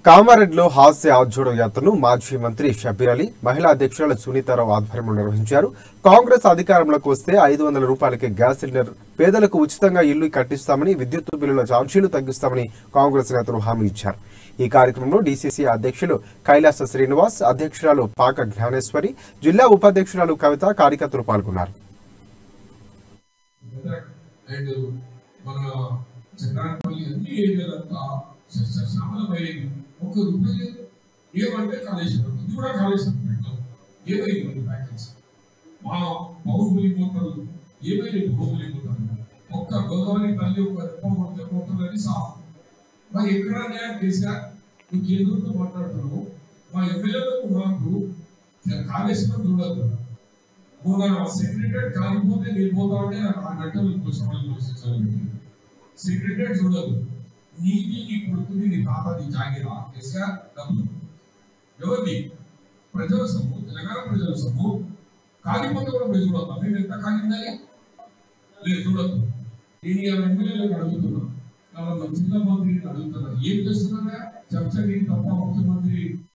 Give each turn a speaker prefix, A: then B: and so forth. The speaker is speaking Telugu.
A: కామారెడ్డిలో హాస్య ఆర్జోడో యాత్రను మాజీ మంత్రి షబ్బీర్ అలీ, మహిళా అధ్యక్షురాలు సునీతారావు ఆధ్వర్యంలో నిర్వహించారు. కాంగ్రెస్ అధికారంలోకి వస్తే 500 రూపాయలకే గ్యాస్ సిలిండర్, పేదలకు ఉచితంగా ఇల్లు కట్టిస్తామని, విద్యుత్ బిల్లుల ఛార్జీలు తగ్గిస్తామని కాంగ్రెస్ నేతలు హామీ ఇచ్చారు. ఈ కార్యక్రమంలో డీసీసీ అధ్యక్షులు కైలాస శ్రీనివాస్, అధ్యక్షురాలు పాక జ్ఞానేశ్వరి, జిల్లా ఉపాధ్యక్షురాలు కవిత, కార్యకర్తలు పాల్గొన్నారు.
B: ఒక రూపాయి ఏమంటే కాళేశ్వరం, ఇది కూడా కాళేశ్వరం పెట్టాం. ఏమైంది ప్యాకేజ్? మా బాహుబలి మూటలు ఏమైనా బాహుబలి మూటలు ఒక్క గోదావరి తల్లి ఒక మూటలని సాగు. మరి ఎక్కడ న్యాయం చేశా? నువ్వు కేంద్రంతో మాట్లాడుతున్నావు. మా ఎమ్మెల్యేలకు మాకు కాళేశ్వరం చూడదు. మొన్న సెక్రటరీ కాలిపోతే నేను పోతా ఉంటే నాకు 6 గంటలు సమావేశం సెక్రటరీ చూడదు. నీది, నీ కొడుకుని, నీ తాత, నీ జాగిరా కేసీఆర్ డబ్బులు ఎవరిది? ప్రజల సొమ్ము, తెలంగాణ ప్రజల సొమ్ము. కాలిపోతే కూడా మీరు చూడొద్దు. మేము ఎంత కాలిందని లేదు చూడొద్దు. నేను ఎమ్మెల్యేలకు అడుగుతున్నా, జిల్లా మంత్రిని అడుగుతున్నా, ఏం చేస్తున్నా చర్చ తప్ప ముఖ్యమంత్రి